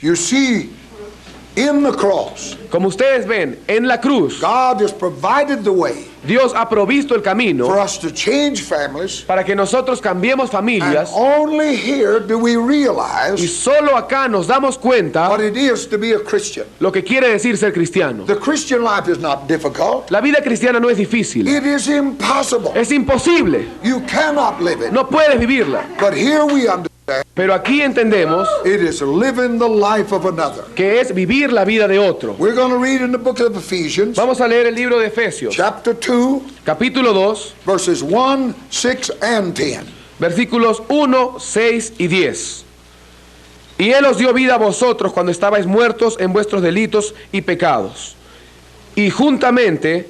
You see, in the cross, Como ustedes ven, en la cruz, God has provided the way Dios ha provisto el camino for us to change families, para que nosotros cambiemos and familias, only here do we y realize solo acá nos damos cuenta what it is to be a Christian. lo que quiere decir ser cristiano. The Christian life is not difficult. La vida cristiana no es difícil, It is impossible. es imposible, You cannot live it. no puedes vivirla. But here we understand Pero aquí entendemos it is living the life of another. que es vivir la vida de otro. We're going to read in the book of Ephesians, Vamos a leer el libro de Efesios, chapter 2, capítulo 2, verses 1, 6, and 10. versículos 1, 6 y 10. Y Él os dio vida a vosotros cuando estabais muertos en vuestros delitos y pecados. Y juntamente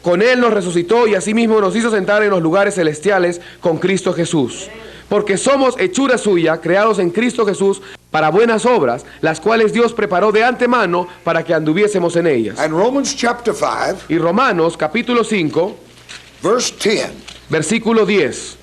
con Él nos resucitó y asimismo nos hizo sentar en los lugares celestiales con Cristo Jesús. Porque somos hechura suya, creados en Cristo Jesús para buenas obras, las cuales Dios preparó de antemano para que anduviésemos en ellas. And Romans chapter 5, Y Romanos capítulo 5, verse 10. versículo 10.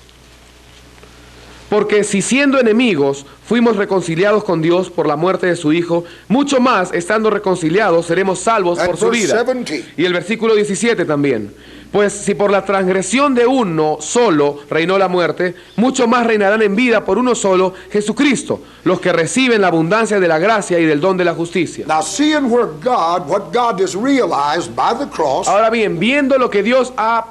Porque si siendo enemigos fuimos reconciliados con Dios por la muerte de su Hijo, mucho más estando reconciliados seremos salvos por And su verse vida. 17. Y el versículo 17 también. Pues si por la transgresión de uno solo reinó la muerte, mucho más reinarán en vida por uno solo, Jesucristo, los que reciben la abundancia de la gracia y del don de la justicia. Now, seeing what God has realized by the cross, Ahora bien, viendo lo que Dios ha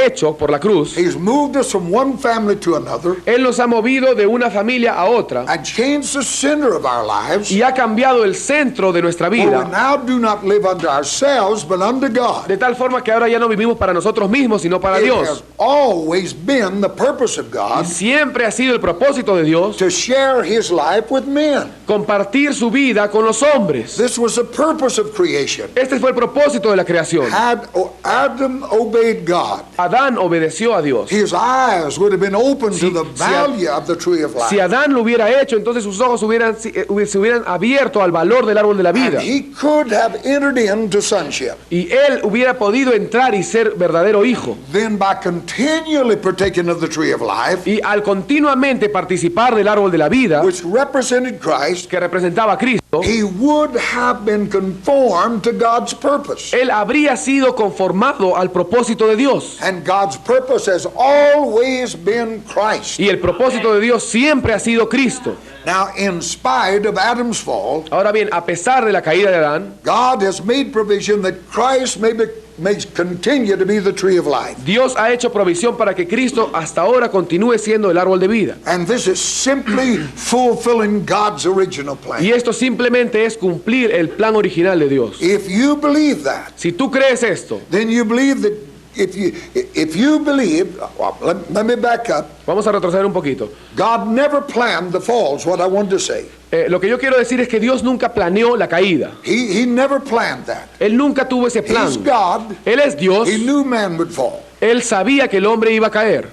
hecho por la cruz, He's moved us from one family to another Él nos ha movido de una familia a otra and changed the center of our lives, y ha cambiado el centro de nuestra where we vida, now do not live unto ourselves, but unto God. de tal forma que ahora ya no vivimos para nosotros mismos, sino para It Dios. has always been the purpose of Y God siempre ha sido el propósito de Dios to share His life with men. compartir su vida con los hombres. This was the purpose of creation. Este fue el propósito de la creación. Had Adam obeyed God, Adán obedeció a Dios. his eyes would have been open to the si value of the tree of Si life. Adán lo hubiera hecho, entonces sus ojos se hubieran abierto al valor del árbol de la And vida. he could have entered into sonship. Y él hubiera podido entrar y ser verdadero hijo. Then by continually partaking of the tree of life, Y al continuamente participar del árbol de la vida, which represented Christ, que representaba a Cristo, he would have been conformed to God's purpose. él habría sido conformado al propósito de Dios. And God's purpose has always been Christ. Y el propósito de Dios siempre ha sido Cristo. Now, in spite of Adam's fall, Ahora bien, a pesar de la caída de Adán, God has made provision that Christ may continue to be the tree of life. Dios ha hecho provisión para que Cristo hasta ahora continúe siendo el árbol de vida. And this is simply fulfilling God's original plan. Y esto simplemente es cumplir el plan original de Dios. If you believe that, Si tú crees esto, then you believe that if you believe, well, let me back up. vamos a retroceder un poquito. God never planned the fall, is what I wanted to say. Lo que yo quiero decir es que Dios nunca planeó la caída. He never planned that. Él nunca tuvo ese plan. He's God. Él es Dios. He knew man would fall. Él sabía que el hombre iba a caer.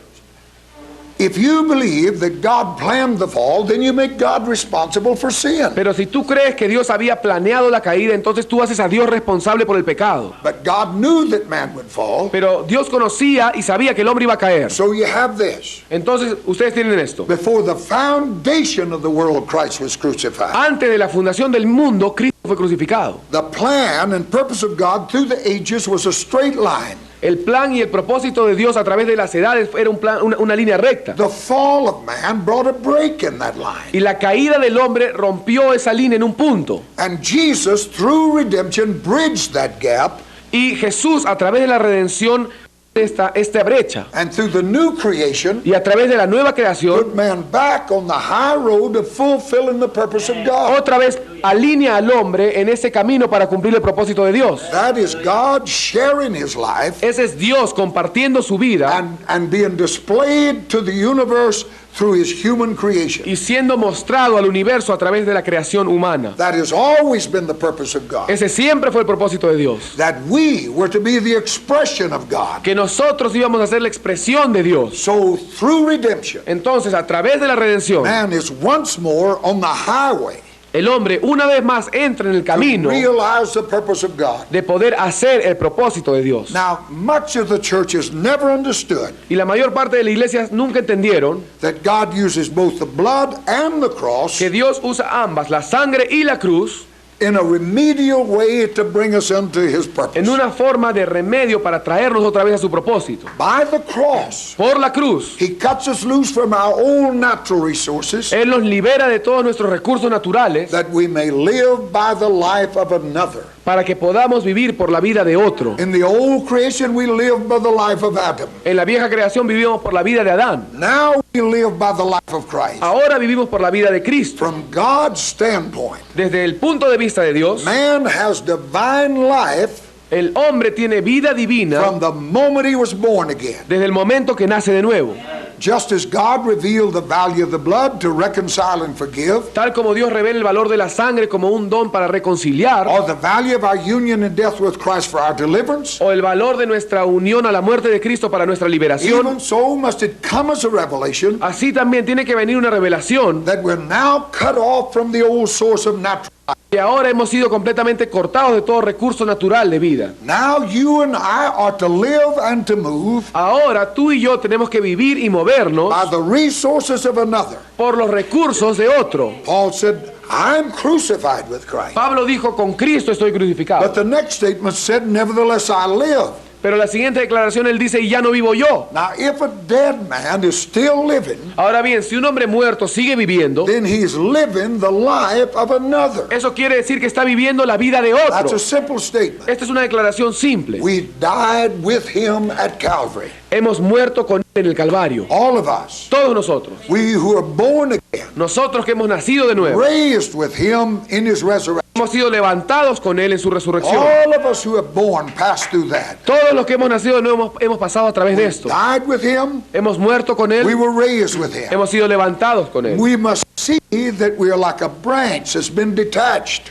If you believe that God planned the fall, then you make God responsible for sin. Pero si tú crees que Dios había planeado la caída, entonces tú haces a Dios responsable por el pecado. But God knew that man would fall. Pero Dios conocía y sabía que el hombre iba a caer. So you have this. Entonces, ustedes tienen esto. Before the foundation of the world, Christ was crucified. Antes de la fundación del mundo, Cristo fue crucificado. The plan and purpose of God through the ages was a straight line. El plan y el propósito de Dios a través de las edades era una línea recta. The fall of man brought a break in that line. Y la caída del hombre rompió esa línea en un punto. And Jesus, through redemption, bridged that gap. Y Jesús, a través de la redención, esta brecha. And through the new creation, Y a través de la nueva creación, put man back on the high road of fulfilling the purpose of God. otra vez alinea al hombre en ese camino para cumplir el propósito de Dios. That is God sharing his life Ese es Dios compartiendo su vida and being displayed to the universe through his human creation. y siendo mostrado al universo a través de la creación humana. That has always been the purpose of God. Ese siempre fue el propósito de Dios. That we were to be the expression of God. Que nosotros íbamos a ser la expresión de Dios. So through redemption, Entonces, a través de la redención, man is once more on the highway el hombre una vez más entra en el to camino realize the purpose of God. de poder hacer el propósito de Dios. Now, much of the church has never understood Y la mayor parte de la iglesia nunca entendieron that God uses both the blood and the cross que Dios usa ambas, la sangre y la cruz, in a remedial way to bring us into His purpose. en una forma de remedio para traernos otra vez a su propósito. By the cross, Por la cruz, He cuts us loose from our old natural resources Él nos libera de todos nuestros recursos naturales that we may live by the life of another. para que podamos vivir por la vida de otro. In the old creation, we lived by the life of Adam. En la vieja creación vivimos por la vida de Adán. Now we live by the life of Christ. Ahora vivimos por la vida de Cristo. From God's standpoint, Desde el punto de vista de Dios, man has divine life el hombre tiene vida divina from the moment he was born again. desde el momento que nace de nuevo. Just as God revealed the value of the blood to reconcile and forgive, Tal como Dios revela el valor de la sangre como un don para reconciliar, or the value of our union and death with Christ for our deliverance, o el valor de nuestra unión a la muerte de Cristo para nuestra liberación, even so must it come as a revelation así también tiene que venir una revelación that we're now cut off from the old source of natural life. que ahora hemos sido completamente cortados de todo recurso natural de vida. Now you and I are to live and to move Ahora tú y yo tenemos que vivir y movernos by the resources of another. por los recursos de otro. Paul said, I'm crucified with Christ. Pablo dijo, con Cristo estoy But crucificado. the next statement said, nevertheless I live. Pero la siguiente declaración él dice, y ya no vivo yo. Now if a dead man is still living, Ahora bien, si un hombre muerto sigue viviendo, then he's living the life of another. eso quiere decir que está viviendo la vida de That's otro. a simple statement. Esta es una declaración simple. We died with him at Calvary. Hemos muerto con él en el Calvario. All of us. Todos nosotros. We who are born again, Nosotros que hemos nacido de nuevo. raised with him in his resurrection. Hemos sido levantados con él en su resurrección. All of us who have born passed through that. Todos los que hemos nacido de nuevo hemos pasado a través de esto. Died with him. Hemos muerto con We él. were raised with him. Hemos sido levantados con él. We must see that we are like a branch that's been detached.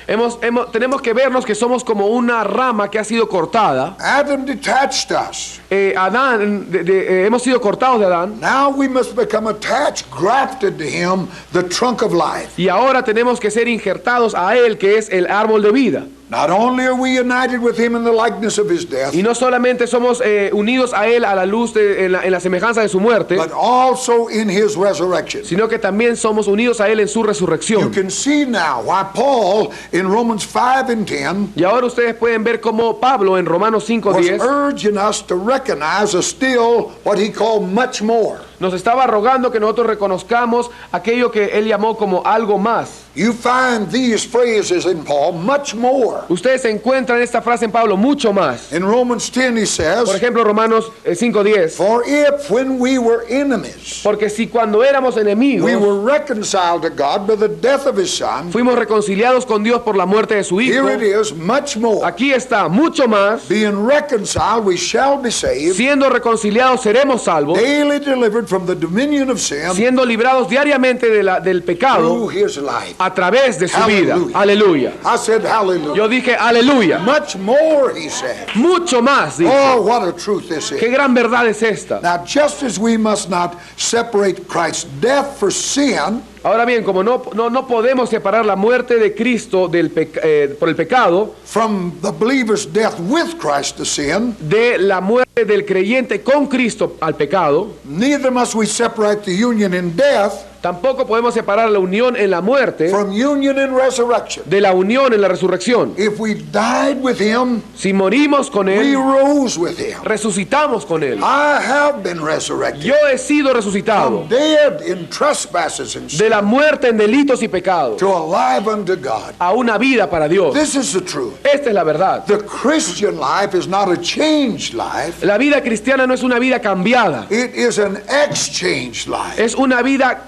Tenemos que vernos que somos como una rama que ha sido cortada. Adam detached us. Adán, hemos sido cortados de Adán. Now we must become attached, grafted to him, the trunk of life. Y ahora tenemos que ser injertados a él, que es el árbol de vida. Not only are we united with him in the likeness of his death, Y no solamente somos unidos a él a la luz, en la semejanza de su muerte, but also in his resurrection. sino que también somos unidos a él en su You resurrección. can see now why Paul in Romans 5 and 10 Y ahora ustedes pueden ver cómo Pablo en Romanos was 5:10 urging us to recognize a still what he called much more. nos estaba rogando que nosotros reconozcamos aquello que él llamó como algo más. You find these phrases in Paul, much more. Ustedes encuentran esta frase en Pablo, mucho más. In Romans 10 he Por says, ejemplo, Romanos 5:10. for if when we were enemies, Porque si cuando éramos enemigos, we were reconciled to God by the death of his son, fuimos reconciliados con Dios por la muerte de su Hijo, here it is, much more. aquí está, mucho más. Being reconciled, we shall be saved, Siendo reconciliados seremos salvos, daily delivered from the dominion of sin siendo librados diariamente del pecado through his life. a través de su vida. Hallelujah. Aleluya. I said hallelujah. Yo dije aleluya. Much more, he said. Mucho más, dice. Oh, what a truth this Qué is. gran verdad es esta. Now, just as we must not separate Christ's death for sin Ahora bien, como no podemos separar la muerte de Cristo por el pecado from the believer's death with Christ to sin, de la muerte del creyente con Cristo al pecado, neither must we separate the union in death tampoco podemos separar la unión en la muerte from union in resurrection. de la unión en la resurrección. If we died with him, Si morimos con we Él, rose with him. resucitamos con Él. I have been resurrected Yo he sido resucitado from dead in trespasses and de sin la muerte en delitos y pecados to alive unto God. a una vida para Dios. This is the truth. Esta es la verdad. The Christian life is not a changed life. La vida cristiana no es una vida cambiada, It is an exchanged life. es una vida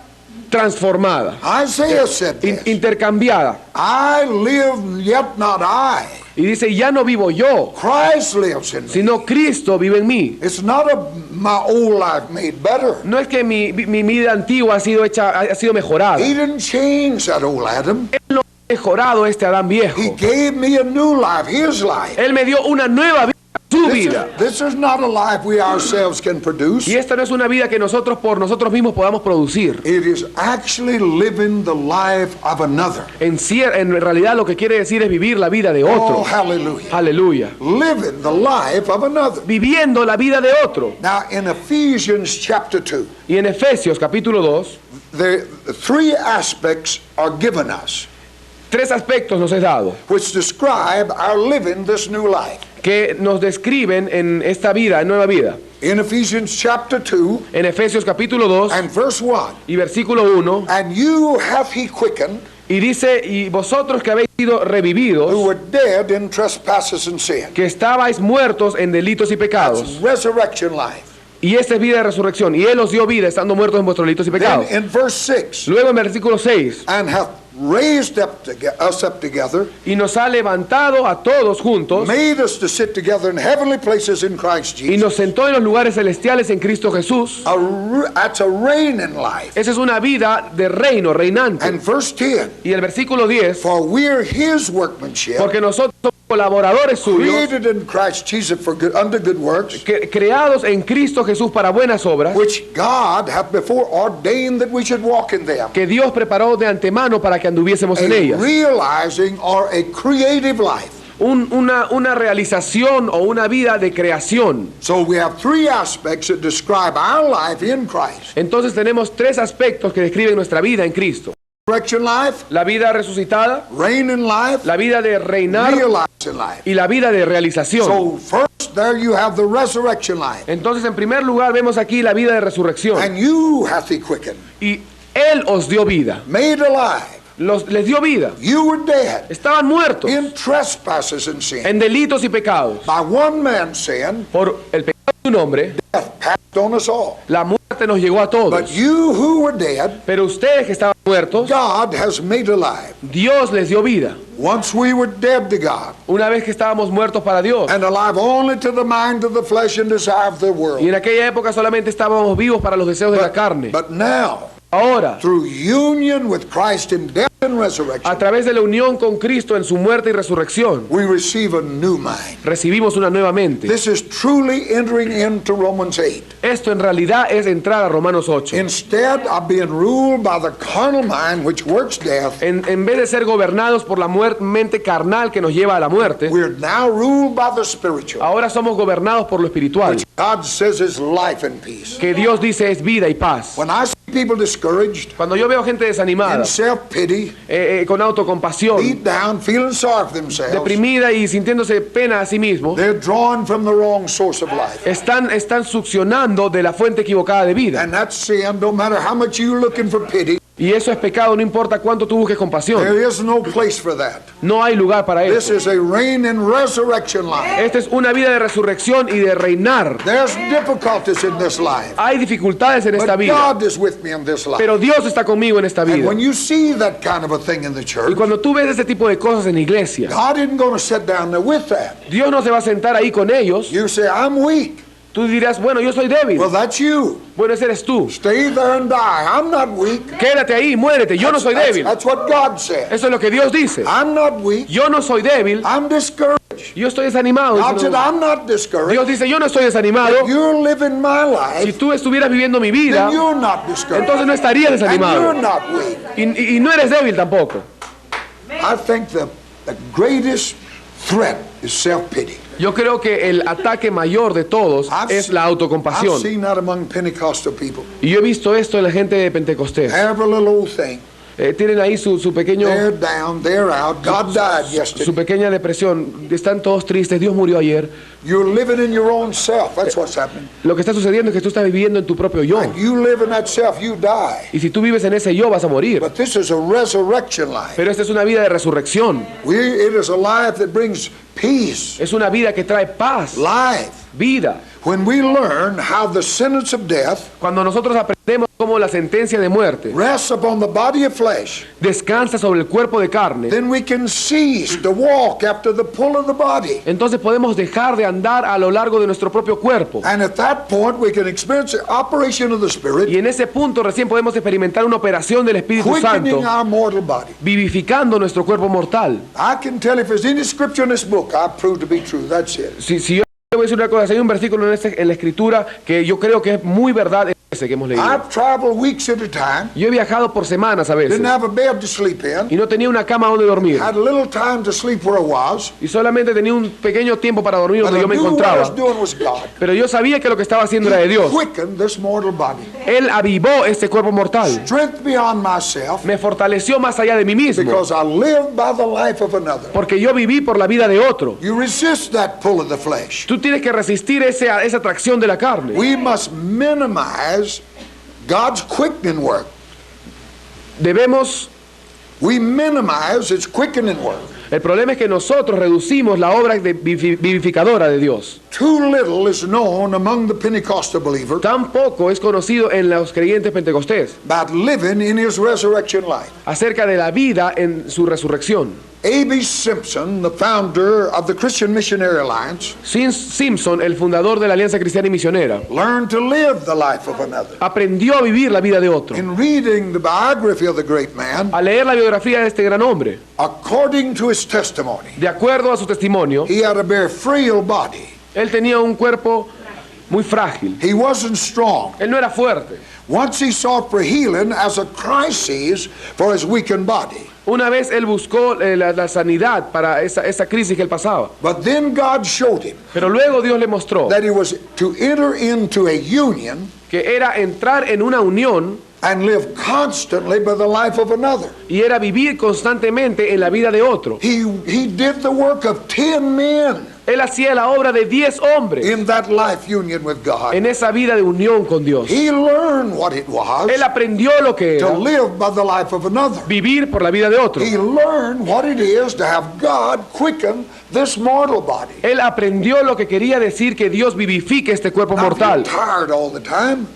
transformada, Isaiah said this. intercambiada. I live, yet not I. Y dice, ya no vivo yo, Christ lives in me. sino Cristo vive en mí. It's not my old life made better. No es que mi vida antigua ha sido mejorada. He didn't change that old Adam. Él no ha mejorado este Adán viejo. He gave me a new life, his life. Él me dio una nueva vida, su su vida. This is not a life we ourselves can produce. Y esta no es una vida que nosotros por nosotros mismos podamos producir. It is actually living the life of another. En realidad lo que quiere decir es vivir la vida de Oh, otro. hallelujah. Aleluya. Living the life of another. Viviendo la vida de otro. Now, in Ephesians chapter 2, Y en Efesios capítulo 2, the three aspects are given us, 3 aspectos nos es dado which describe our living this new life. que nos describen en esta vida, en nueva vida. In Ephesians chapter 2 En Efesios capítulo 2 and verse 1, y versículo 1, and you hath he quickened, y dice, y vosotros que habéis sido who revividos, were dead in trespasses and sin. que estabais muertos en delitos y That's pecados. resurrection life. Y esta es vida de resurrección. Y Él os dio vida estando muertos en vuestros delitos y Then pecados. in verse 6, Luego en versículo 6, and hath raised us up together, y nos ha levantado a todos juntos, made us to sit together in heavenly places in Christ y Jesus. nos sentó en los lugares celestiales en Cristo Jesús. That's a reigning life. Esa es una vida de reino, reinante. And verse 10, Y el versículo 10, for we're his workmanship, porque nosotros somos colaboradores suyos, created in Christ Jesus for good, unto good works, creados en Cristo Jesús para buenas obras, which God hath before ordained that we should walk in them. que Dios preparó de antemano para que anduviésemos en A ellas. realizing or a creative life. Una realización o una vida de creación. So we have three aspects that describe our life in Christ. Entonces tenemos 3 aspectos que describen nuestra vida en Cristo. Resurrection life, La vida resucitada, reigning life, la vida de reinar realizing life. y la vida de realización. So first there you have the resurrection life. Entonces en primer lugar vemos aquí la vida de resurrección. And you hath he quickened, Y Él os dio vida. made alive. Les dio vida. You were dead Estaban muertos in trespasses and sin. en delitos y pecados. By one man's sin, Por el pecado de un hombre, death passed on us all. la muerte nos llegó a But todos. you who were dead, Pero ustedes que estaban muertos, God has made alive. Dios les dio vida. Once we were dead to God, Una vez que estábamos muertos para Dios. and alive only to the mind of the flesh and desire of the Y world. en aquella época solamente estábamos vivos para los deseos de la carne. But now, Ahora, through union with Christ in death and a resurrection, través de la unión con Cristo en su muerte y resurrección, we receive a new mind. recibimos una nueva mente. This is truly entering into Romans 8. Esto en realidad es entrar a Romanos 8. Instead of being ruled by the carnal mind which works death, En vez de ser gobernados por la mente carnal que nos lleva a la muerte, we're now ruled by the spiritual, ahora somos gobernados por lo espiritual, which God says is life and peace. que Dios dice es vida y paz. When I see people discouraged, Cuando yo veo gente desanimada, in self-pity, con autocompasión, beat down, feeling sorry for themselves, deprimida y sintiéndose pena a sí mismo, they're drawn from the wrong source of life. están succionando de la fuente equivocada de vida. And that's sin, no matter how much you're looking for pity, Y eso es pecado, no importa cuánto tú busques compasión. there is no place for that. No hay lugar para This eso. is a reign and resurrection life. Esta es una vida de resurrección y de reinar. There's difficulties in this life, Hay dificultades en esta but vida, God is with me in this life. pero Dios está conmigo en esta And vida. when you see that kind of a thing in the Y church, cuando tú ves ese tipo de cosas en la iglesia, God isn't going to sit down there with that. Dios no se va a sentar ahí con ellos. You say, I'm weak. Tú dirás, bueno, yo soy débil. Well, that's you. Bueno, ese eres tú. Stay there and die. I'm not weak. Quédate ahí, muérete. Yo no soy débil. That's what God said. Eso es lo que Dios dice. I'm not weak. Yo no soy débil. I'm discouraged. Yo estoy desanimado. God Dice, said, no. I'm not discouraged. Dios dice, yo no estoy desanimado. You're living my Si life, tú estuvieras viviendo mi vida, then you're not discouraged. entonces no estarías And desanimado. you're not weak. Y no eres débil tampoco. I think the greatest threat is self-pity. Yo creo que el ataque mayor de todos es la I've autocompasión. seen that among Pentecostal people. Y yo he visto esto en la gente de Pentecostés. Every little old thing. Tienen ahí su pequeño, They're down, they're out. God died su yesterday. pequeña depresión. Están todos tristes. Dios murió ayer. You're living in your own self. That's what's happening. Lo que está sucediendo es que tú estás viviendo en tu propio yo. And you live in that self, you die. Y si tú vives en ese yo, vas a morir. But this is a resurrection life. Pero esta es una vida de resurrección. It is a life that brings peace, Es una vida que trae paz, life. vida. When we learn how the sentence of death Cuando nosotros aprendemos cómo la sentencia de muerte rests upon the body of flesh, descansa sobre el cuerpo de carne, then we can cease to walk after the pull of the body. entonces podemos dejar de andar a lo largo de nuestro propio cuerpo. And at that point, we can experience the operation of the Y Spirit, en ese punto recién podemos experimentar una operación del Espíritu Santo, quickening our mortal body. vivificando nuestro cuerpo mortal. I can tell if there's any scripture in this book I prove to be true. That's it. Si yo Te voy a decir una cosa, hay un versículo en la escritura que yo creo que es muy verdad, ese que hemos leído. I've traveled weeks at a time, Yo he viajado por semanas a veces didn't have a bed to sleep in, y no tenía una cama donde dormir. had little time to sleep where I was, Y solamente tenía un pequeño tiempo para dormir but donde I yo me knew what I encontraba. was doing was God. Pero yo sabía que lo que estaba haciendo era de Dios. Quickened this mortal body. Él avivó este cuerpo mortal. Strength beyond myself, Me fortaleció más allá de mí mismo. because I live by the life of another. Porque yo viví por la vida de otro. You resist that pull of the flesh. Tú tienes que resistir esa atracción de la carne. We must minimize God's quickening work. Debemos... We minimize its quickening work. El problema es que nosotros reducimos la obra vivificadora de Dios. Too little is known among the Pentecostal believer Tampoco es conocido en los creyentes pentecostés about living in his resurrection life. acerca de la vida en su resurrección. A.B. Simpson, the founder of the Christian Missionary Alliance, Simpson, el fundador de la Alianza Cristiana y Misionera, learned to live the life of another. aprendió a vivir la vida de otro. In reading the biography of the great man, Al leer la biografía de este gran hombre, according to his testimony, de acuerdo a su testimonio, he had a very frail body. él tenía un cuerpo muy frágil. He wasn't strong. Él no era fuerte. Once he sought for healing as a crisis for his weakened body. Una vez él buscó la sanidad para esa crisis que él pasaba. But then God showed him Pero luego Dios le mostró that he was to enter into a union que era entrar en una unión and live constantly by the life of another. y era vivir constantemente en la vida de otro. He did the work of 10 men Él hacía la obra de 10 hombres in that life union with God. en esa vida de unión con Dios. He learned what it was Él aprendió lo que to era live by the life of another. vivir por la vida de otro. He learned what it is to have God quicken this mortal body. Él aprendió lo que quería decir que Dios vivifique este cuerpo Now, if you're mortal. tired all the time,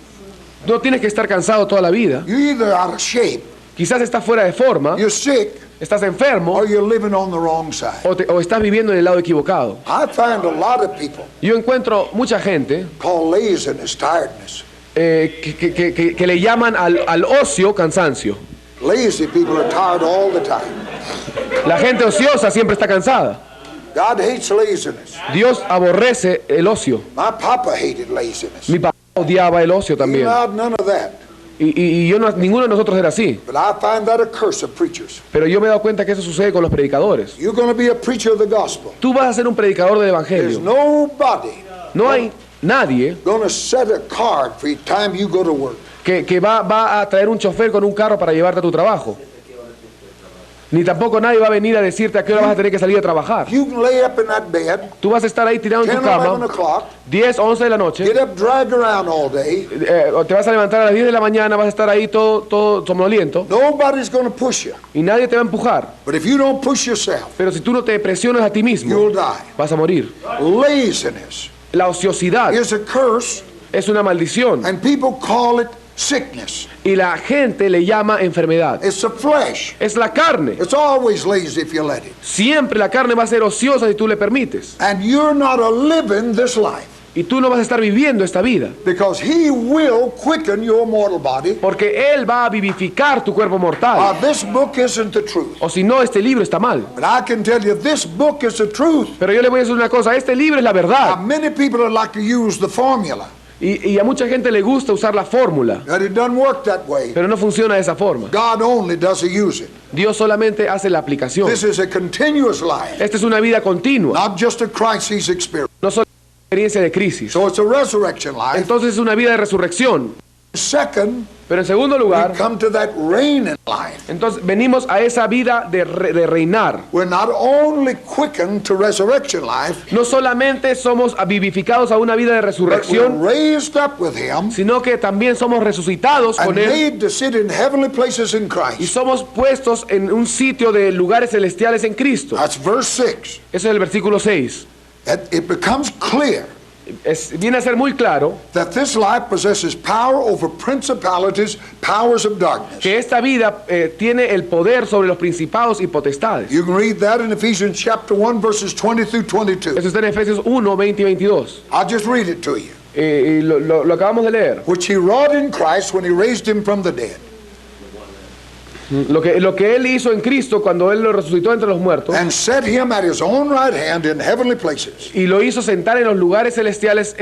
No tienes que estar cansado toda la vida. you're either out of shape, Quizás estás fuera de forma, you're sick, estás enfermo or you're living on the wrong side. o estás viviendo en el lado equivocado. I find a lot of people Yo encuentro mucha gente call laziness tiredness. que le llaman al ocio cansancio. Lazy people are tired all the time. La gente ociosa siempre está cansada. God hates laziness. Dios aborrece el ocio. My papa hated laziness. Mi papá odiaba el ocio He también. allowed none of that. Y yo ninguno de nosotros era así. But I find that a curse of preachers. Pero yo me he dado cuenta que eso sucede con los predicadores. You're going to be a preacher of the gospel. Tú vas a ser un predicador del There's evangelio. nobody No hay nadie going to set a card for each time you go to work. que va a traer un chofer con un carro para llevarte a tu trabajo. Ni tampoco nadie va a venir a decirte a qué hora vas a tener que salir a trabajar. You can lay up in that bed, Tú vas a estar ahí tirado en 10, tu 11 cama, o'clock, 10, 11 de la noche, get up, drag around all day. o te vas a levantar a las 10 de la mañana, vas a estar ahí todo somnoliento Nobody's going to push you. y nadie te va a empujar. But if you don't push yourself, Pero si tú no te presionas a ti mismo, you'll die. vas a morir. Laziness La ociosidad is a curse, es una maldición and people call it sickness. y la gente le llama enfermedad. It's the flesh. Es la carne. It's always lazy if you let it. Siempre la carne va a ser ociosa si tú le permites. And you're not a living this life, Y tú no vas a estar viviendo esta vida. because he will quicken your mortal body. Porque Él va a vivificar tu cuerpo mortal. This book isn't the truth. O si no, este libro está mal. But I can tell you this book is the truth. Pero yo le voy a decir una cosa, este libro es la Now, verdad. many people would like to use the formula, Y a mucha gente le gusta usar la fórmula. but it doesn't work that way. Pero no funciona de esa forma. God only does he use it. Dios solamente hace la aplicación. This is a continuous life, Esta es una vida continua. not just a crisis experience. No solo una experiencia de crisis. So it's a resurrection life. Entonces es una vida de resurrección. Second, Pero en segundo we lugar, come to that reigning life. entonces venimos a esa vida de reinar. We're not only quickened to resurrection life, No solamente somos vivificados a una vida de but we're resurrección, raised up with him sino que también somos resucitados and con Él made to sit in heavenly places in y Christ. somos puestos en un sitio de lugares celestiales en Cristo. That's verse 6. Ese es el versículo 6. It becomes clear Viene a ser muy claro that this life possesses power over principalities, powers of darkness. que esta vida tiene el poder sobre los principados y potestades. You can read that in Ephesians chapter 1, verses 20 through 22. Eso está en Efesios 1, 20 y 22. I'll just read it to you. Y lo acabamos de leer. Which he wrought in Christ when he raised him from the dead. Lo que Él hizo en Cristo cuando Él lo resucitó entre los muertos and set him at his own right hand in heavenly places, y lo hizo sentar en los lugares celestiales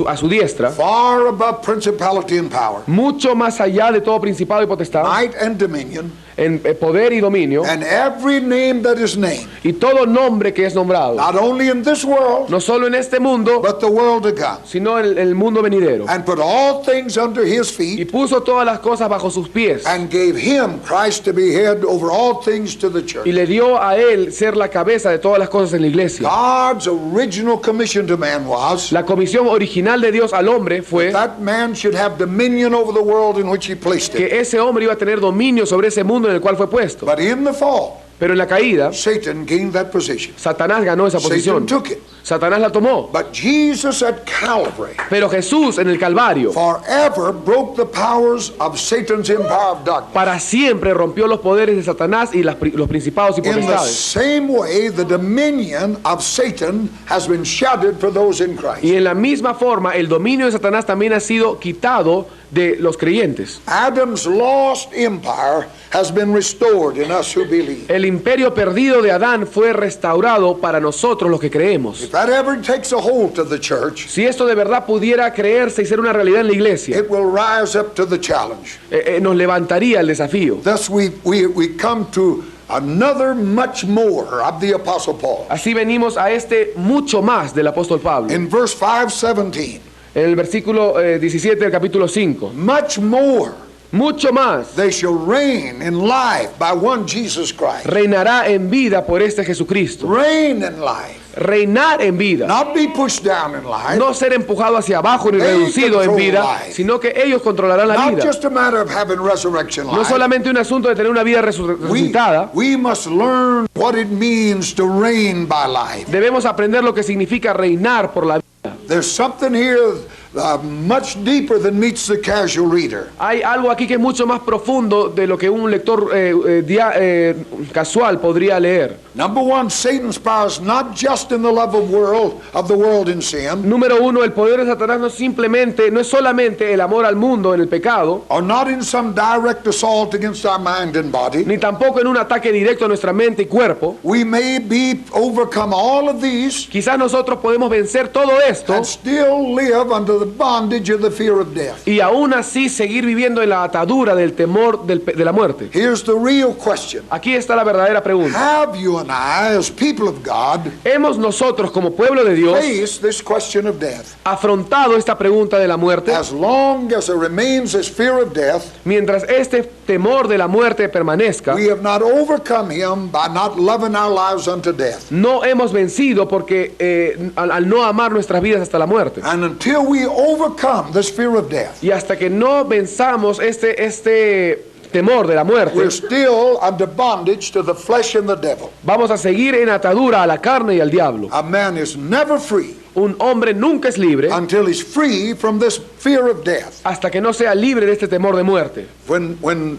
a su diestra, far above principality and power, mucho más allá de todo principado y potestad, might and dominion, en poder y dominio, and every name that is named, y todo nombre que es nombrado, not only in this world, no solo en este mundo, but the world to come, sino en el mundo venidero. and put all things under his Y feet, puso todas las cosas bajo sus pies, and gave him, Christ, to be head over all things to the church. y le dio a Él ser la cabeza de todas las cosas en la iglesia. God's original commission to man was La comisión original de Dios al hombre fue that man should have dominion over the world in which he placed him. que ese hombre iba a tener dominio sobre ese mundo en el cual fue puesto. But in the fall, Pero en la caída, Satan gained that position. Satanás ganó esa Satan posición. took it. Satanás la tomó. But Jesus at Calvary Pero Jesús en el Calvario forever broke the powers of Satan's empire of darkness. para siempre rompió los poderes de Satanás y los principados y In the potestades. same way, the dominion of Satan has been shattered for those in Christ. Y en la misma forma, el dominio de Satanás también ha sido quitado de los creyentes. Adam's lost empire has been restored in us who believe. El imperio perdido de Adán fue restaurado para nosotros los que creemos. If that ever takes a hold of the church, Si esto de verdad pudiera creerse y ser una realidad en la iglesia, it will rise up to the challenge. nos levantaría el desafío. Thus we come to another much more of the Apostle Paul. Así venimos a este mucho más del apóstol Pablo. In verse 5:17, En el versículo 17 del capítulo 5. much more Mucho más they shall reign in life by one Jesus Christ. reinará en vida por este Jesucristo. Reign in life. Reinar en vida. Not be pushed down in life. No ser empujado hacia abajo ni They reducido en control vida, life. sino que ellos controlarán la Not vida. just a matter of having resurrection No life. solamente un asunto de tener una vida resucitada. We must learn what it means to reign by life. Debemos aprender lo que significa reinar por la vida. There's something here much deeper than meets the casual reader. Hay algo aquí que es mucho más profundo de lo que un lector casual podría leer. Number one, Satan's power is not just in the love of the world in sin, Número uno, el poder de Satanás no es solamente el amor al mundo en el pecado, or not in some direct assault against our mind and body. ni tampoco en un ataque directo a nuestra mente y cuerpo. We may be overcome all of these Quizás nosotros podemos vencer todo esto and still live under the bondage of the fear of death. y aún así seguir viviendo en la atadura del temor de la muerte. Here's the real question. Aquí está la verdadera pregunta. Have you and I, as people of God, ¿Hemos nosotros como pueblo de Dios faced this question of death? afrontado esta pregunta de la muerte? As long as there remains this fear of death, Mientras este temor de la muerte permanezca, we have not overcome him by not loving our lives unto death. no hemos vencido porque al no amar nuestras vidas hasta la muerte. And until we overcome this fear of death, Y hasta que no venzamos este temor de la muerte, we're still under bondage to the flesh and the devil. vamos a seguir en atadura a la carne y al diablo. A man is never free Un hombre nunca es libre until he's free from this fear of death. hasta que no sea libre de este temor de muerte. When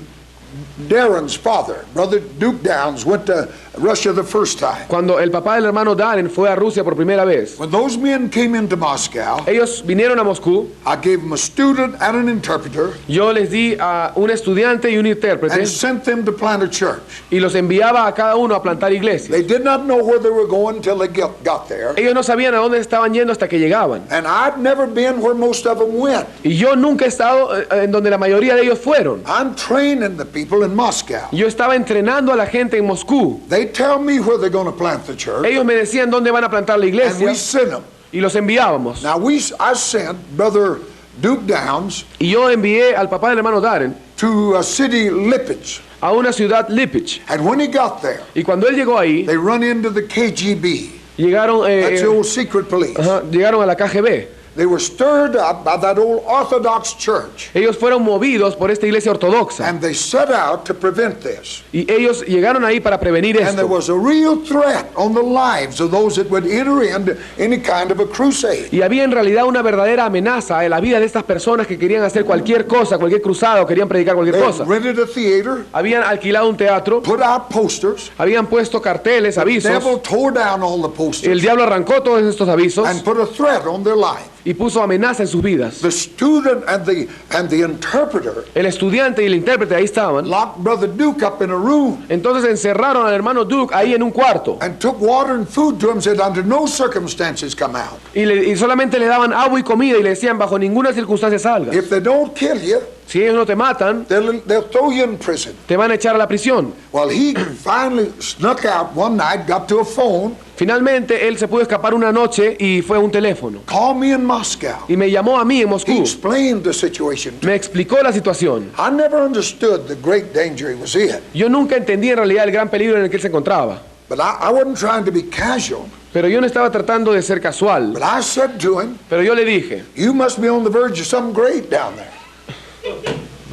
Darren's father, Brother Duke Downs, went to Russia the first time, Cuando el papá del hermano Darren fue a Rusia por primera vez, when those men came into Moscow, ellos vinieron a Moscú. I gave them a student and an interpreter Yo les di a un estudiante y un intérprete and sent them to plant a church. y los enviaba a cada uno a plantar iglesias. They did not know where they were going until they got there. Ellos no sabían a dónde estaban yendo hasta que llegaban. And I've never been where most of them went. Y yo nunca he estado en donde la mayoría de ellos fueron. I'm training the people in Moscow. Yo estaba entrenando a la gente en Moscú. They tell me where they're going to plant the church, Ellos me decían dónde van a plantar la and iglesia we send them. y los enviábamos. Now I sent Brother Duke Downs Y yo envié al papá del hermano Darren to a city Lipetsk, a una ciudad Lipetsk. and when he got there, Y cuando él llegó ahí, they run into the KGB. llegaron, That's the old secret police. llegaron a la KGB. They were stirred up by that old Orthodox church, Ellos fueron movidos por esta iglesia ortodoxa. and they set out to prevent this. Y ellos llegaron ahí para prevenir And there esto. was a real threat on the lives of those that would enter into any kind of a crusade. Y había en realidad una verdadera amenaza en la vida de estas personas que querían hacer cualquier cosa, cualquier cruzada o querían predicar cualquier They cosa. rented a theater, Habían alquilado un teatro, put out posters. habían puesto carteles, The avisos. devil tore down all the El posters diablo arrancó todos estos avisos and put a threat on their life. y puso amenaza en sus vidas. The student and the interpreter El estudiante y el intérprete ahí estaban. locked Brother Duke up in a room Entonces encerraron al hermano Duke ahí en un cuarto and took water and food to him, said, under no circumstances come out. y solamente le daban agua y comida y le decían bajo ninguna circunstancia salgas. If they don't kill you, Si ellos no te matan, they'll throw you in prison. te van a echar a la prisión. Well, he finally snuck out one night, got to a phone, Finalmente él se pudo escapar una noche y fue a un teléfono called me in Moscow. y me llamó a mí en He Moscú. explained the situation. Me explicó la situación. I never understood the great danger he was in, Yo nunca entendí en realidad el gran peligro en el que él se encontraba, but I wasn't trying to be casual. pero yo no estaba tratando de ser casual. But I said to him, Pero yo le dije, you must be on the verge of something great down there.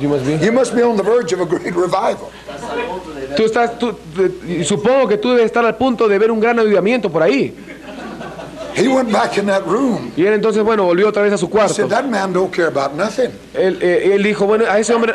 "You must be-" You must be on the verge of a great revival. Supongo que tú debes estar al punto de ver un gran avivamiento por ahí. He went back in that room. Y él entonces, bueno, volvió otra vez a su He cuarto. said, that man don't care about nothing. Él dijo, bueno, a este hombre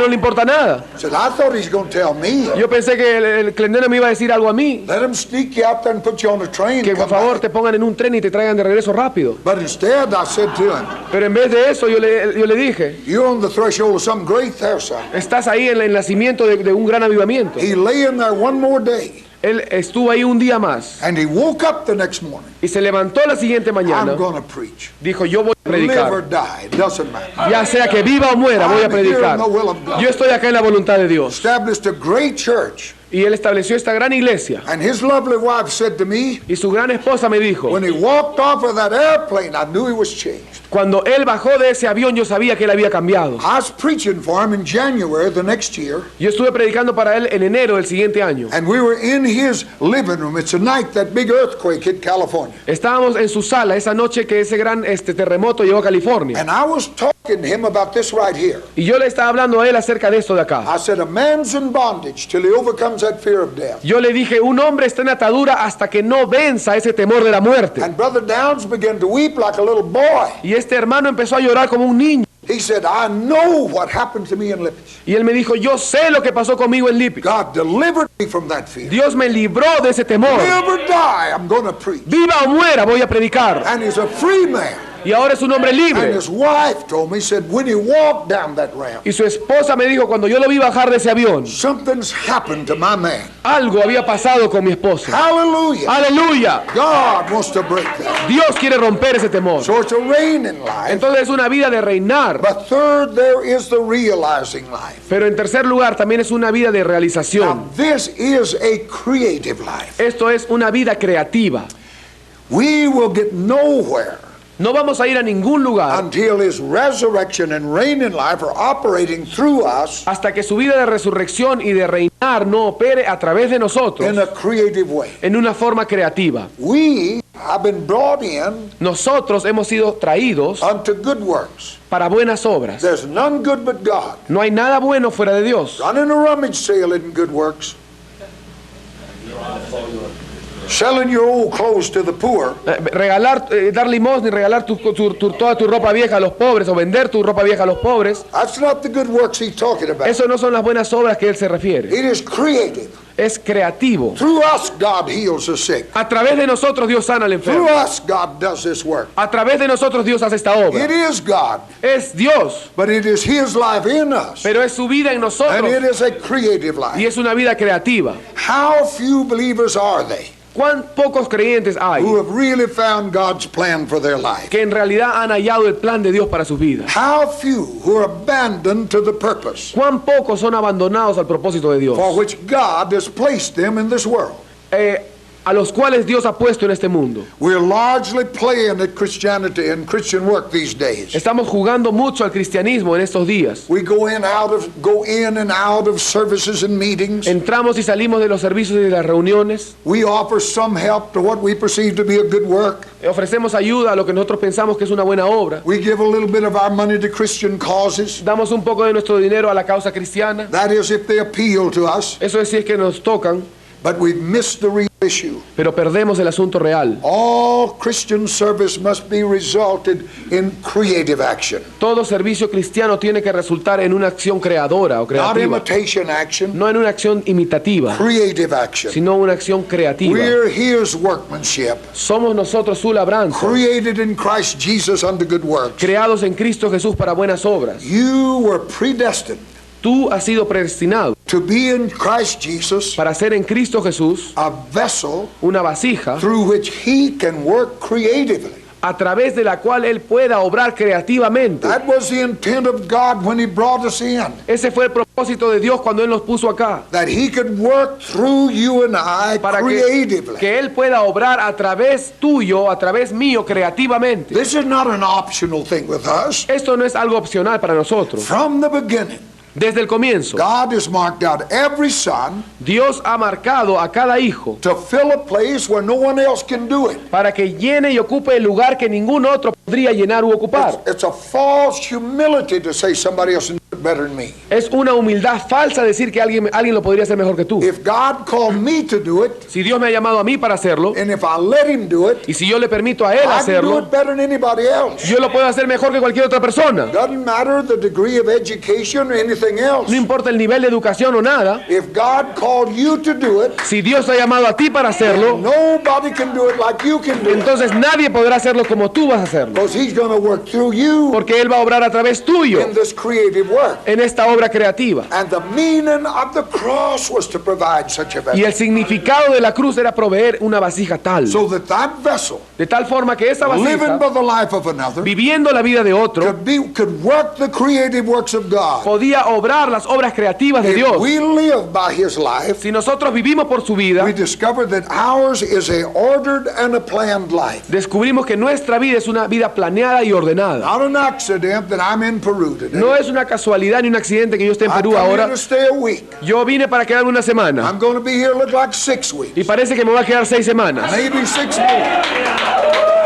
no le importa nada. He said, I thought he's going to tell me. Yo pensé que el clendero me iba a decir algo a mí, Let him sneak you out there and put you on a train. que and por come favor back. te pongan en un tren y te traigan de regreso rápido. But instead, I said to him, Pero en vez de eso, yo le dije, you're on the threshold of something great there, son. estás ahí en el nacimiento de un gran avivamiento. He lay in there one more day, Él estuvo ahí un día más and he woke up the next morning. y se levantó la siguiente mañana. I'm going to preach. Dijo, yo voy a Live or predicar. die, it doesn't matter. Ya sea que viva o muera, voy a I'm here in predicar. the will of God. Yo estoy acá en la voluntad de Dios. Established a great church. Y él estableció esta gran iglesia. And his lovely wife said to me, Y su gran esposa me dijo, when he walked off of that airplane, I knew he was changed. cuando él bajó de ese avión, yo sabía que él había cambiado. I was preaching for him in January the next year, Yo estuve predicando para él en enero del siguiente año. and we were in his living room. It's a night that big earthquake hit California. Estábamos en su sala esa noche que ese gran terremoto llegó a California. And I was talking to him about this right here. Y yo le estaba hablando a él acerca de esto de acá. I said, a man's in bondage till he overcomes that fear of death. Yo le dije, un hombre está en atadura hasta que no venza ese temor de la muerte. And Brother Downs began to weep like a little boy. Y este hermano empezó a llorar como un niño. He said, I know what happened to me in Lippis. Y él me dijo, yo sé lo que pasó conmigo en Lipi. God delivered me from that fear. Dios me libró de ese temor. Live or die, I'm going to preach. Viva o muera, voy a predicar. And he's a free man. Y ahora es un hombre And libre. his wife told me, said, when he walked down that ramp, Y su esposa me dijo, cuando yo lo vi bajar de ese avión, something's happened to my man. algo había pasado con mi esposa. Hallelujah. Aleluya. God wants to break that. Dios quiere romper ese temor. So it's a reign in life. Entonces es una vida de reinar. But third, there is the realizing life. Pero en tercer lugar también es una vida de Now, realización. this is a creative life. Esto es una vida creativa. We will get nowhere No vamos a ir a ningún lugar until his resurrection and reign in life are operating through us hasta que su vida de resurrección y de reinar no opere a través de in nosotros a creative way. en una forma creativa. We have been brought in Nosotros hemos sido traídos unto good works. para buenas obras. There's none good but God. No hay nada bueno fuera de Dios. Running a rummage sale isn't good works. Selling your old clothes to the poor Regalar, dar limosna y regalar toda tu ropa vieja a los pobres o vender tu ropa vieja a los pobres, that's not the good works he's talking about. eso no son las buenas obras que él se refiere. It is creative. Es creativo. Through us, God heals the sick. A través de nosotros Dios sana al Through enfermo. us, God does this work. A través de nosotros Dios hace esta obra. It is God, Es Dios, but it is His life in us. pero es su vida en And nosotros it is a creative y life. es una vida creativa. How few believers are they ¿Cuán pocos creyentes hay who have really found God's plan for their life? que en realidad han hallado el plan de Dios para sus vidas? How few who are abandoned to the purpose ¿Cuán pocos son abandonados al propósito de Dios? for which God has placed them in this world? A los cuales Dios ha puesto en este mundo. We're largely playing at Christianity and Christian work these days. Estamos jugando mucho al cristianismo en estos días. We go in and out of services and meetings. Entramos y salimos de los servicios y de las reuniones. We offer some help to what we perceive to be a good work. Ofrecemos ayuda a lo que nosotros pensamos que es una buena obra. We give a little bit of our money to Christian causes. Damos un poco de nuestro dinero a la causa cristiana. That is if they appeal to us. Eso es si es que nos tocan. But we've missed the issue. pero perdemos el asunto real. All Christian service must be resulted in creative action. Todo servicio cristiano tiene que resultar en una acción creadora o Not creativa, imitation action, no en una acción imitativa, creative action. sino una acción creativa. We're His workmanship, Somos nosotros su labranza, created in Christ Jesus unto good works. creados en Cristo Jesús para buenas obras. You were predestined Tú has sido predestinado to be in Christ Jesus para ser en Cristo Jesús a vessel una vasija through which He can work creatively. a través de la cual Él pueda obrar creativamente. That was the intent of God when He brought us in. Ese fue el propósito de Dios cuando Él nos puso acá, That He could work through you and I para creatively. que Él pueda obrar a través tuyo, a través mío, creativamente. This is not an optional thing with us. Esto no es algo opcional para nosotros. From the beginning, Desde el comienzo, God has marked out every son Dios ha marcado a cada hijo to fill a place where no one else can do it. para que llene y ocupe el lugar que ningún otro podría llenar u ocupar. It's a false humility to say somebody else can do it better than me. Es una humildad falsa decir que alguien lo podría hacer mejor que tú. If God called me to do it, Si Dios me ha llamado a mí para hacerlo, and if I let Him do it, y si yo le permito a Él I can do hacerlo, it better than anybody else. yo lo puedo hacer mejor que cualquier otra persona. Doesn't matter the degree of education or anything else. No importa el nivel de educación o nada. If God called you to do it, Si Dios te ha llamado a ti para hacerlo, nobody can do it like you can do it. entonces nadie podrá hacerlo como tú vas a hacerlo. Because He's going to work through you Porque Él va a obrar a través tuyo in this creative work. en esta obra creativa. And the meaning of the cross was to provide such a Y vessel. el significado de la cruz era proveer una vasija tal. So that that vessel, De tal forma que esa living vasija, by the life of another, viviendo la vida de otro, could work the creative works of God. podía obrar las obras creativas de If Dios. we live by His life, Si nosotros vivimos por su vida, we discover that ours is a ordered and a planned life. descubrimos que nuestra vida es una vida planeada y ordenada. Not an accident that I'm in Peru today. No es una casualidad ni un accidente que yo esté en I Perú come here ahora. to stay a week. Yo vine para quedarme una semana I'm going to be here look like 6 weeks, y parece que me va a quedar 6 semanas. maybe 6 more.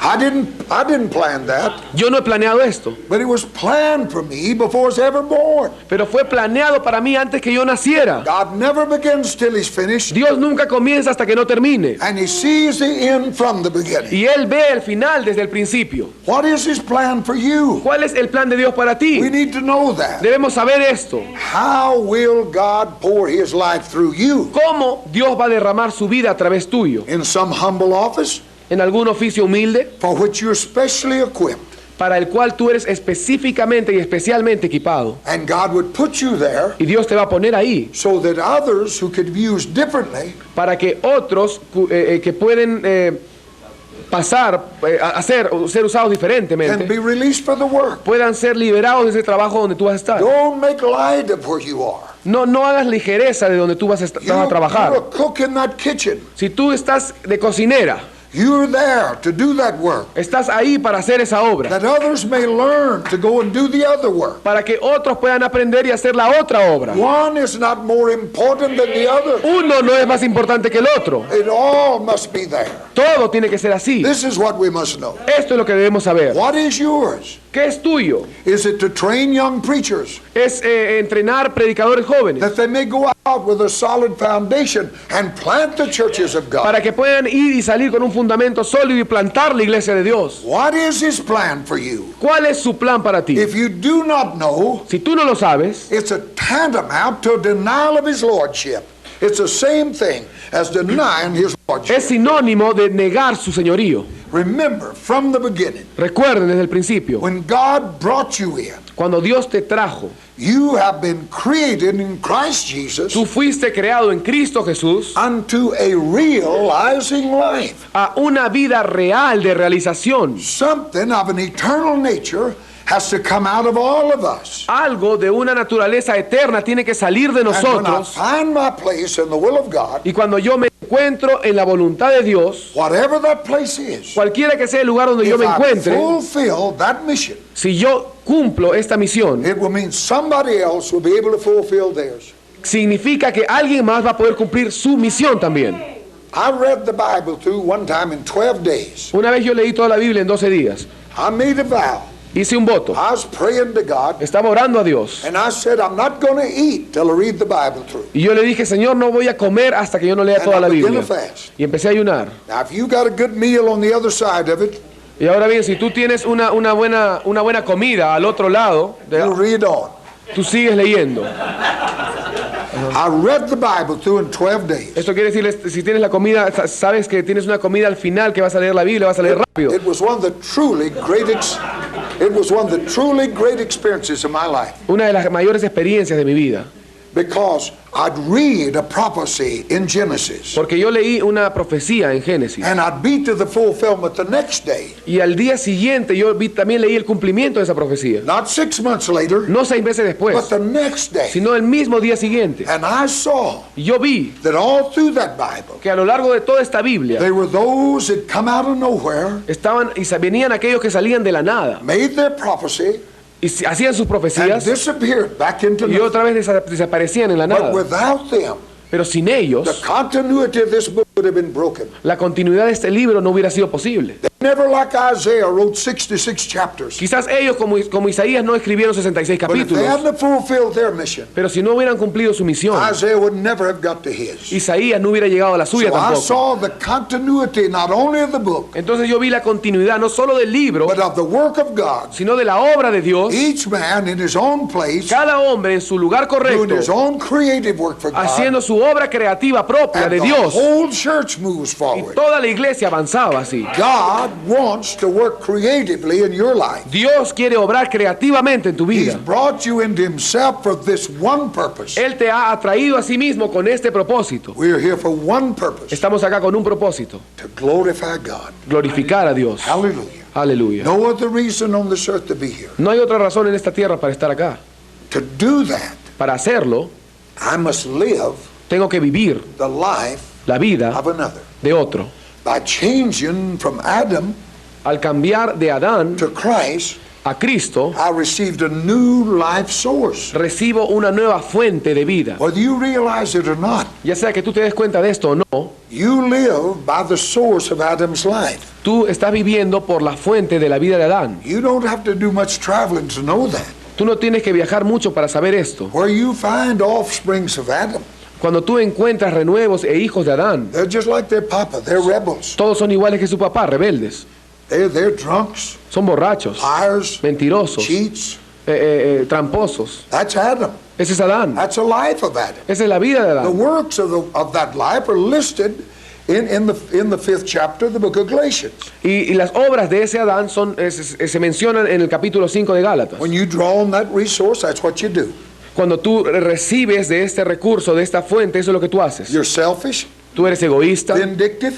I didn't plan that, Yo no he planeado esto, but it was planned for me before I was ever born. pero fue planeado para mí antes que yo naciera. God never begins till He's finished, Dios nunca comienza hasta que no termine. and He sees the end from the beginning. Y Él ve el final desde el principio. What is His plan for you? ¿Cuál es el plan de Dios para ti? We need to know that. Debemos saber esto. How will God pour His life through you? ¿Cómo Dios va a derramar su vida a través tuyo? In some humble office En algún oficio humilde for which you're specially equipped, para el cual tú eres específicamente y especialmente equipado. and God would put you there Y Dios te va a poner ahí so that others who could be used differently para que otros que pueden pasar a ser usados can diferentemente be released for the work. puedan ser liberados de ese trabajo donde tú vas a estar. Don't make light of where you are. No hagas ligereza de donde tú vas a You're a trabajar. cook in that kitchen. Si tú estás de cocinera, You're there to do that work, estás ahí para hacer esa obra, that others may learn to go and do the other work. para que otros puedan aprender y hacer la otra obra. One is not more important than the other. Uno no es más importante que el otro. It all must be there. Todo tiene que ser así. This is what we must know. Esto es lo que debemos saber. What is yours? ¿Qué es tuyo? Is it to train young preachers Es entrenar predicadores jóvenes that they may go out with a solid foundation and plant the churches of God? para que puedan ir y salir con un fundamento sólido y plantar la iglesia de Dios? What is His plan for you? ¿Cuál es su plan para ti? If you do not know, Si tú no lo sabes, it's a tantamount to a denial of His lordship. It's the same thing as denying His lordship. es sinónimo de negar su señorío. Remember, from the beginning, Recuerden desde el principio, when God brought you in, cuando Dios te trajo, you have been created in Christ Jesus tú fuiste creado en Cristo Jesús unto a realizing life. a una vida real de realización. Something of an eternal nature has to come out of all of us. Algo de una naturaleza eterna tiene que salir de And when I nosotros. find my place in the will of God, Y cuando yo me encuentro en la voluntad de Dios, whatever that place is, cualquiera que sea el lugar donde yo if me I encuentre, fulfill that mission, si yo cumplo esta misión, it will mean somebody else will be able to fulfill theirs. significa que alguien más va a poder cumplir su misión también. I read the Bible through one time in 12 days. Una vez yo leí toda la Biblia en 12 días I made a vow hice un voto. I was praying to God, Estaba orando a Dios. and I said, I'm not going to eat till I read the Bible through. Y yo le dije, Señor, no voy a comer hasta que yo no lea And toda la I began Biblia. to fast. Y empecé a ayunar. Now, if you got a good meal on the other side of it, Y ahora bien, si tú tienes una buena comida al otro lado, you read on. tú sigues leyendo. I read the Bible through in 12 days. Esto quiere decir, si tienes la comida, sabes que tienes una comida al final que vas a leer la Biblia, vas a leer rápido. It was one of the truly great experiences of my life, Una de las mayores experiencias de mi vida. because I'd read a prophecy in Genesis, Porque yo leí una profecía en Génesis. and I'd be to the fulfillment the next day. Y al día siguiente también leí el cumplimiento de esa profecía. Not 6 months later, No 6 meses but después, the next day. sino el mismo día siguiente. And I saw Y yo vi that all through that Bible, que a lo largo de toda esta Biblia there were those that come out of nowhere, venían aquellos que salían de la nada made their prophecy, y hacían sus and profecías disappeared back into y nothing. otra vez desaparecían en la But nada. without them, Pero sin the ellos, continuity of this book would have been broken. la continuidad de este libro no hubiera sido posible. They never, like Isaiah, wrote 66 chapters. Quizás ellos, como Isaías, no escribieron 66 But if they capítulos, hadn't fulfilled their mission, pero si no hubieran cumplido su misión, Isaiah would never have got to his. Isaías no hubiera llegado a la suya So I tampoco. saw the continuity not only of the book, Entonces yo vi la continuidad no solo del libro, but of the work of God. sino de la obra de Dios. Each man in his own place, Cada hombre en su lugar doing correcto, his own creative work for God. haciendo su obra creativa propia And de the Dios. whole church moves Y forward. toda la iglesia avanzaba así. God wants to work creatively in your life. Dios quiere obrar creativamente en tu He's vida. brought you into himself for this one purpose. Él te ha atraído a sí mismo con este propósito. We're here for one purpose, Estamos acá con un propósito: to glorify God. glorificar a Dios. Hallelujah. Aleluya. No other reason on this earth to be here. No hay otra razón en esta tierra para estar acá. To do that, Para hacerlo, I must live tengo que vivir the life la vida of another. de otro. By changing from Adam Al cambiar de Adán to Christ, a Cristo, I received a new life source. recibo una nueva fuente de vida. Whether you realize it or not, Ya sea que tú te des cuenta de esto o no, you live by the source of Adam's life. tú estás viviendo por la fuente de la vida de Adán. You don't have to do much traveling to know that. Tú no tienes que viajar mucho para saber esto. Where you find offsprings of Adam, Cuando tú encuentras renuevos e hijos de Adán, they're just like their papa. They're rebels. todos son iguales que su papá, rebeldes. They're drunks, Son borrachos, liars, mentirosos, cheats. tramposos. That's Adam. Ese es Adán. That's the life of Adam. Esa es la vida de The Adán. works of that life are listed in the 5th chapter of the book of Galatians. Y las obras de ese Adán se mencionan en el capítulo 5 de Gálatas. When you draw on that resource, that's what you do. Cuando tú recibes de este recurso, de esta fuente, eso es lo que tú haces. You're selfish, Tú eres egoísta, vindictive,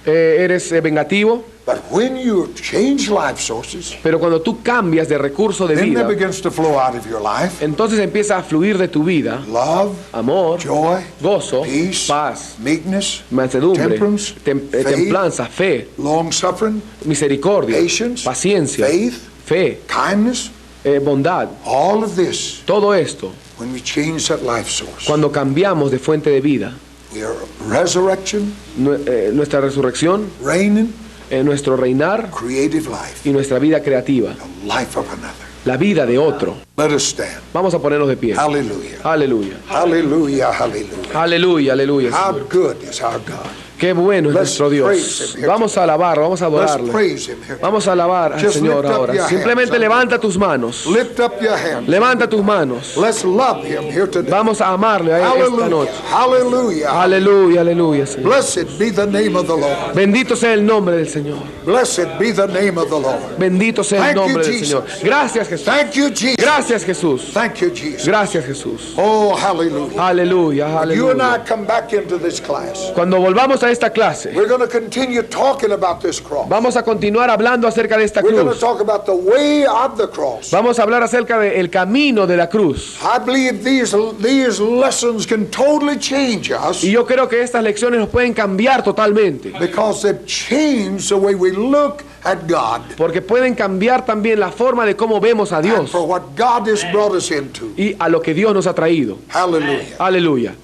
eres vengativo, but when you change life sources, pero cuando tú cambias de recurso de then there vida, begins to flow out of your life entonces empieza a fluir de tu vida love, amor, joy, gozo, peace, paz, meekness, mansedumbre, temperance, faith, templanza, fe, long suffering, misericordia, patience, paciencia, faith, fe, kindness. bondad. All of this, Todo esto, when we change that life source, cuando cambiamos de fuente de vida, we are resurrection, nuestra resurrección, reigning, nuestro reinar creative life, y nuestra vida creativa, the life of another. la vida de otro. Let us stand. Vamos a ponernos de pie. Hallelujah. Aleluya. Hallelujah. Hallelujah. Aleluya, aleluya. How Señor. good is our God. Qué bueno es Let's nuestro praise Dios. him here Vamos a alabar, vamos a Let's adorarle. praise him here. Vamos a alabar al Just Señor lift up ahora. your Simplemente hands. levanta tus manos. Lift up your hands. Levanta tus manos. Let's love him here today. Vamos a amarle a esta Hallelujah. noche. Hallelujah. Aleluya, aleluya, Señor. Blessed be the name of the Lord. Bendito sea el nombre del Señor. Blessed be the name of the Lord. Bendito sea el Thank you, nombre del Jesus. Señor. Gracias, Jesús. Thank you, Jesus. Gracias, Jesús. Thank you, Jesus. Gracias, Jesús. Oh, hallelujah. Aleluya, You and I aleluya. come back into this class. Cuando volvamos a esta clase, We're going to continue talking about this cross. vamos a continuar hablando acerca de esta We're going to cruz. talk about the way of the cross. Vamos a hablar acerca del camino de la cruz. I believe these lessons can totally change us Y yo creo que estas lecciones nos pueden cambiar totalmente. because they've changed the way we look at God Porque pueden cambiar también la forma de cómo vemos a and Dios for what God has brought us into. y a lo que Dios nos ha traído. Hallelujah. Aleluya.